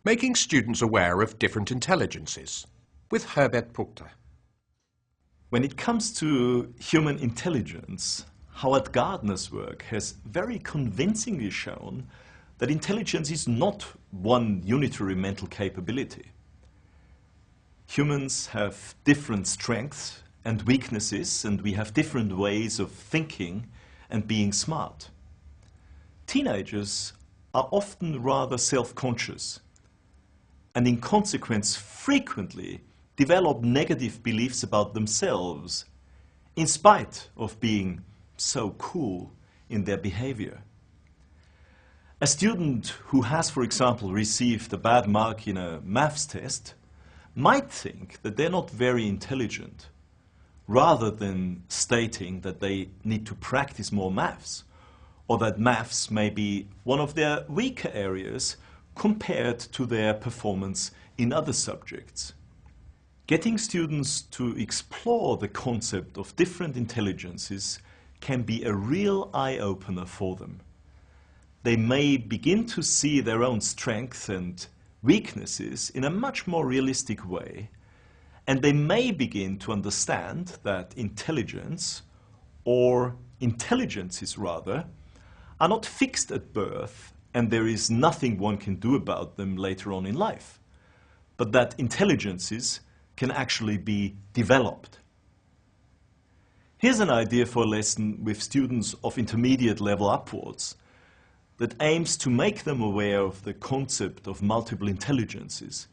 Making students aware of different intelligences, with Herbert Puchter. When it comes to human intelligence, Howard Gardner's work has very convincingly shown that intelligence is not one unitary mental capability. Humans have different strengths and weaknesses, and we have different ways of thinking and being smart. Teenagers are often rather self-conscious, and in consequence frequently develop negative beliefs about themselves, in spite of being so cool in their behavior. A student who has, for example, received a bad mark in a maths test might think that they're not very intelligent, rather than stating that they need to practice more maths, or that maths may be one of their weaker areas compared to their performance in other subjects. Getting students to explore the concept of different intelligences can be a real eye-opener for them. They may begin to see their own strengths and weaknesses in a much more realistic way, and they may begin to understand that intelligence, or intelligences rather, are not fixed at birth, and there is nothing one can do about them later on in life, but that intelligences can actually be developed. Here's an idea for a lesson with students of intermediate level upwards that aims to make them aware of the concept of multiple intelligences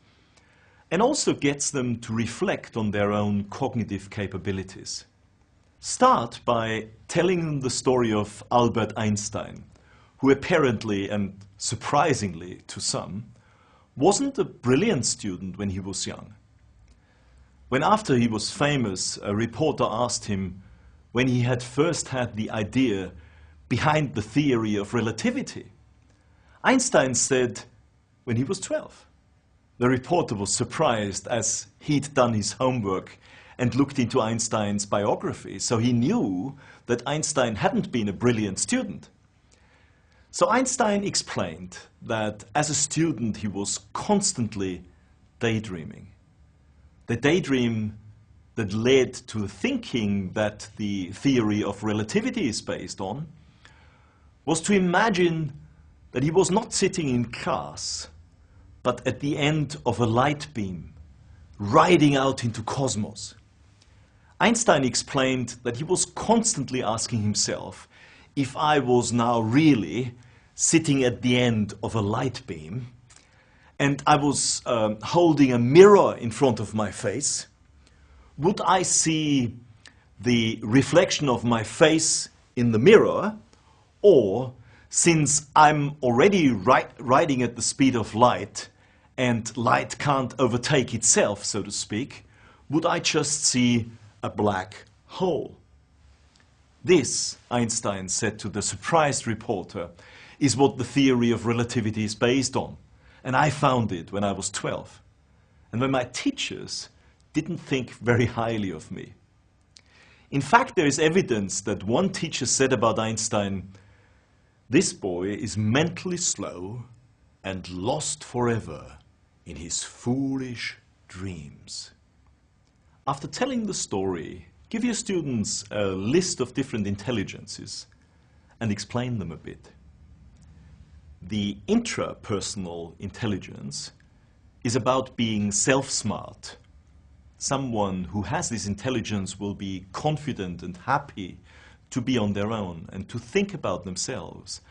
and also gets them to reflect on their own cognitive capabilities. Start by telling them the story of Albert Einstein, who apparently, and surprisingly to some, wasn't a brilliant student when he was young. When after he was famous, a reporter asked him when he had first had the idea behind the theory of relativity, Einstein said when he was 12. The reporter was surprised, as he'd done his homework and looked into Einstein's biography, so he knew that Einstein hadn't been a brilliant student. So Einstein explained that as a student he was constantly daydreaming. The daydream that led to the thinking that the theory of relativity is based on was to imagine that he was not sitting in class, but at the end of a light beam, riding out into cosmos. Einstein explained that he was constantly asking himself, if I was now really sitting at the end of a light beam, and I was holding a mirror in front of my face, would I see the reflection of my face in the mirror, or since I'm already riding at the speed of light and light can't overtake itself, so to speak, would I just see a black hole? This, Einstein said to the surprised reporter, is what the theory of relativity is based on. And I found it when I was 12. And when my teachers didn't think very highly of me. In fact, there is evidence that one teacher said about Einstein, "This boy is mentally slow and lost forever in his foolish dreams." After telling the story, give your students a list of different intelligences and explain them a bit. The intrapersonal intelligence is about being self-smart. Someone who has this intelligence will be confident and happy to be on their own and to think about themselves,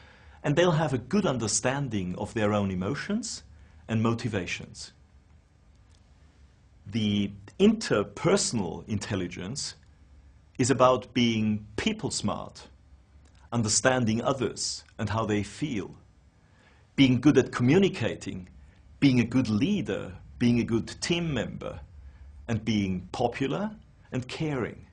and they'll have a good understanding of their own emotions and motivations. The interpersonal intelligence is about being people-smart, understanding others and how they feel, being good at communicating, being a good leader, being a good team member, and being popular and caring.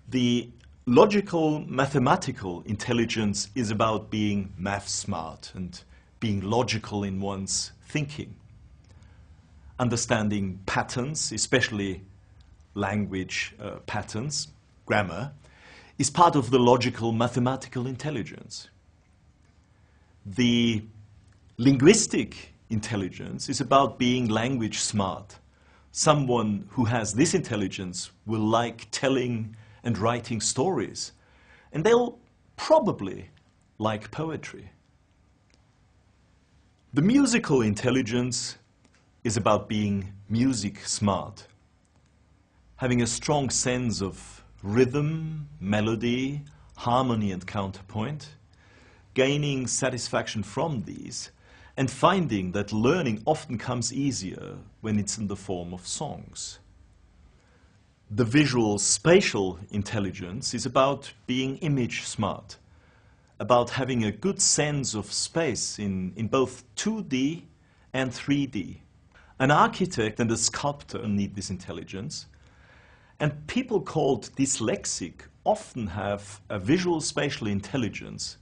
The logical mathematical intelligence is about being math smart and being logical in one's thinking. Understanding patterns, especially language patterns, grammar, is part of the logical mathematical intelligence. The Linguistic intelligence is about being language smart. Someone who has this intelligence will like telling and writing stories, and they'll probably like poetry. The musical intelligence is about being music smart, having a strong sense of rhythm, melody, harmony and counterpoint, gaining satisfaction from these, and finding that learning often comes easier when it's in the form of songs. The visual spatial intelligence is about being image smart, about having a good sense of space in both 2D and 3D. An architect and a sculptor need this intelligence, and people called dyslexic often have a visual spatial intelligence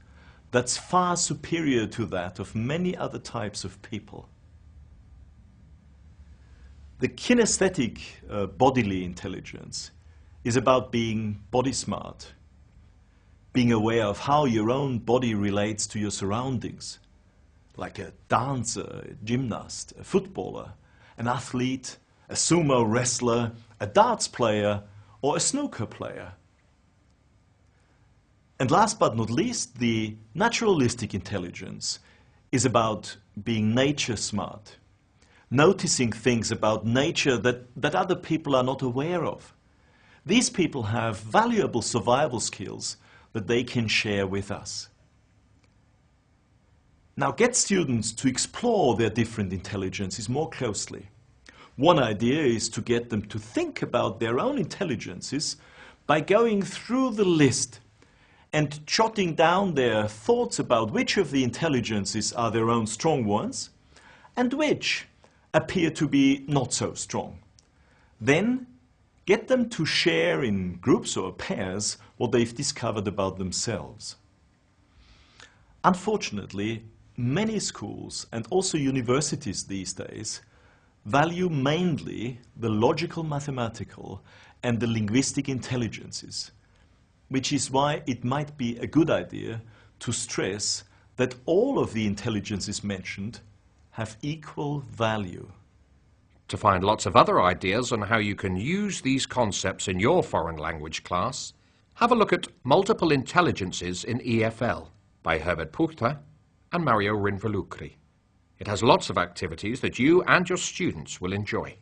that's far superior to that of many other types of people. The kinesthetic bodily intelligence is about being body smart, being aware of how your own body relates to your surroundings, like a dancer, a gymnast, a footballer, an athlete, a sumo wrestler, a darts player, or a snooker player. And last but not least, the naturalistic intelligence is about being nature smart, noticing things about nature that other people are not aware of. These people have valuable survival skills that they can share with us. Now get students to explore their different intelligences more closely. One idea is to get them to think about their own intelligences by going through the list and jotting down their thoughts about which of the intelligences are their own strong ones and which appear to be not so strong. Then get them to share in groups or pairs what they've discovered about themselves. Unfortunately, many schools and also universities these days value mainly the logical mathematical and the linguistic intelligences, which is why it might be a good idea to stress that all of the intelligences mentioned have equal value. To find lots of other ideas on how you can use these concepts in your foreign language class, have a look at Multiple Intelligences in EFL by Herbert Puchter and Mario Rinvolucri. It has lots of activities that you and your students will enjoy.